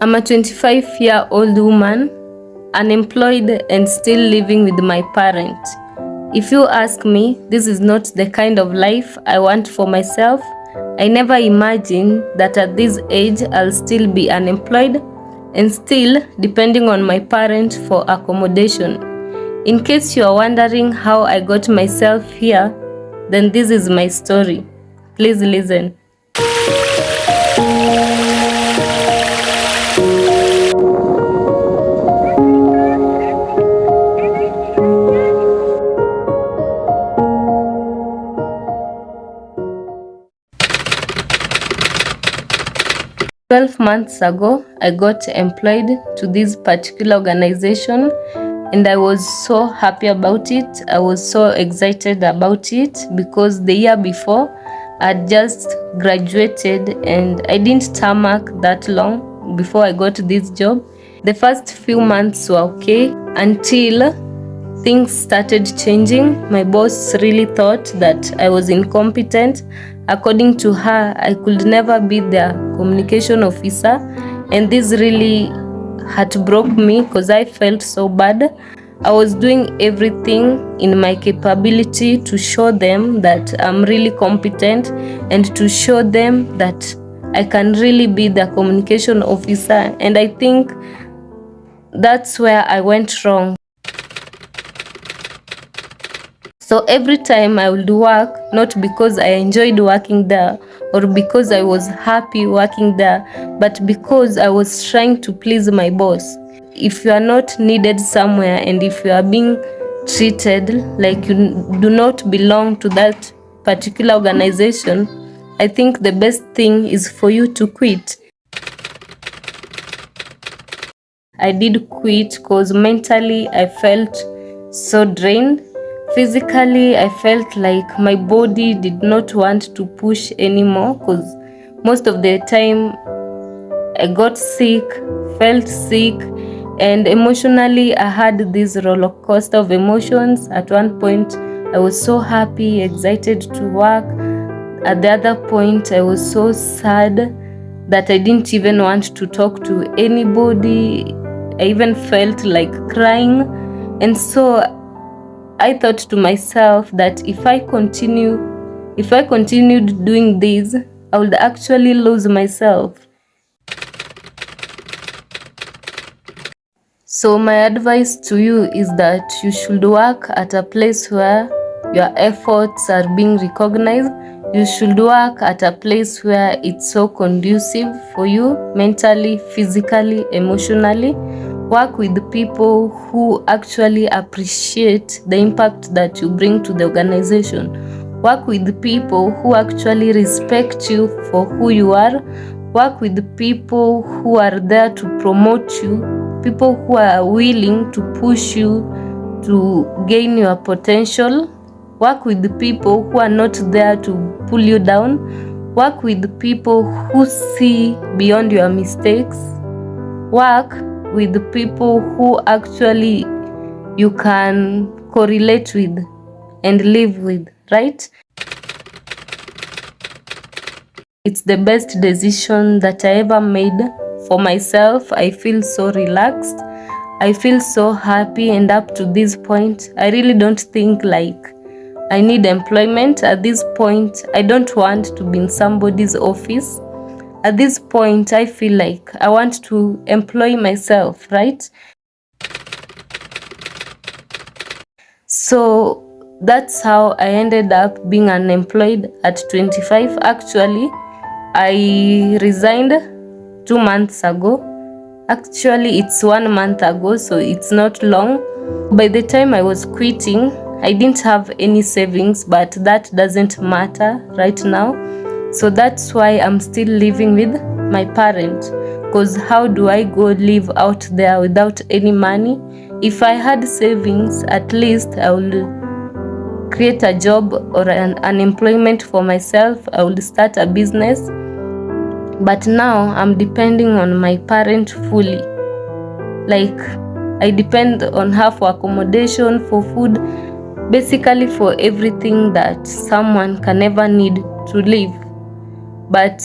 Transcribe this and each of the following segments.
I'm a 25-year-old woman, unemployed and still living with my parent. If you ask me, this is not the kind of life I want for myself. I never imagined that at this age I'll still be unemployed and still depending on my parent for accommodation. In case you are wondering how I got myself here, then this is my story. Please listen. 12 months ago, I got employed to this particular organization and I was so happy about it. I was so excited about it because the year before I just graduated and I didn't tarmac that long before I got this job. The first few months were okay until things started changing. My boss really thought that I was incompetent. According to her, I could never be their communication officer, and this really heartbroke me because I felt so bad. I was doing everything in my capability to show them that I'm really competent and to show them that I can really be the communication officer, and I think that's where I went wrong. So every time I would work, not because I enjoyed working there or because I was happy working there, but because I was trying to please my boss. If you are not needed somewhere and if you are being treated like you do not belong to that particular organization, I think the best thing is for you to quit. I did quit because mentally I felt so drained. Physically, I felt like my body did not want to push anymore because most of the time I got sick, felt sick, and emotionally I had this roller coaster of emotions. At one point, I was so happy, excited to work. At the other point, I was so sad that I didn't even want to talk to anybody. I even felt like crying. And so I thought to myself that if I continued doing this, I would actually lose myself. So my advice to you is that you should work at a place where your efforts are being recognized. You should work at a place where it's so conducive for you mentally, physically, emotionally. Work with people who actually appreciate the impact that you bring to the organization. Work with people who actually respect you for who you are. Work with people who are there to promote you, people who are willing to push you to gain your potential. Work with the people who are not there to pull you down. Work with the people who see beyond your mistakes. Work with the people who actually you can correlate with and live with, right? It's the best decision that I ever made for myself. I feel so relaxed. I feel so happy, and up to this point, I really don't think like I need employment. At this point, I don't want to be in somebody's office. At this point, I feel like I want to employ myself, right? So that's how I ended up being unemployed at 25. Actually, I resigned 2 months ago. Actually, it's 1 month ago, so it's not long. By the time I was quitting, I didn't have any savings, but that doesn't matter right now. So that's why I'm still living with my parent, because how do I go live out there without any money? If I had savings, at least I will create a job or an unemployment for myself. I will start a business. But now I'm depending on my parent fully. Like, I depend on her for accommodation, for food, basically for everything that someone can ever need to live. But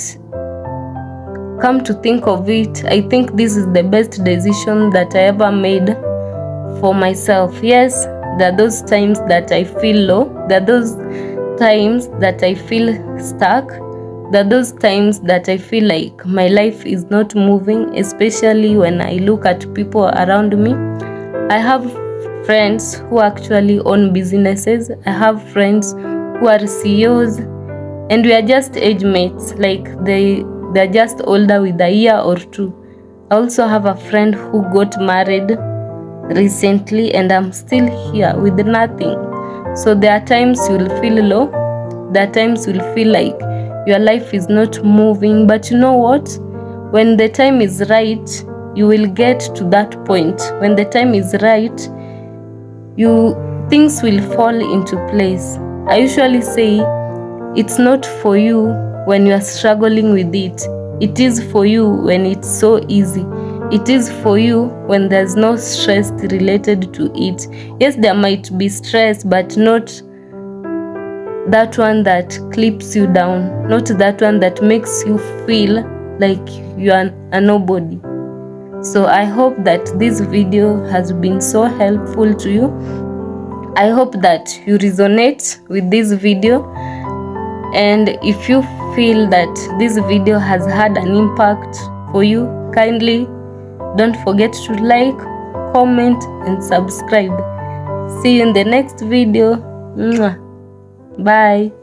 come to think of it, I think this is the best decision that I ever made for myself. Yes, there are those times that I feel low, there are those times that I feel stuck, there are those times that I feel like my life is not moving, especially when I look at people around me. I have friends who actually own businesses. I have friends who are CEOs, and we are just age mates, like they're just older with a year or two. I also have a friend who got married recently, and I'm still here with nothing. So there are times you'll feel low, there are times you'll feel like your life is not moving, but you know what? When the time is right, you will get to that point. When the time is right, things will fall into place. I usually say it's not for you when you are struggling with it. It is for you when it's so easy. It is for you when there's no stress related to it. Yes, there might be stress, but not that one that clips you down, not that one that makes you feel like you are a nobody. So I hope that this video has been so helpful to you. I hope that you resonate with this video, and if you feel that this video has had an impact for you, kindly don't forget to like, comment, and subscribe. See you in the next video. Bye.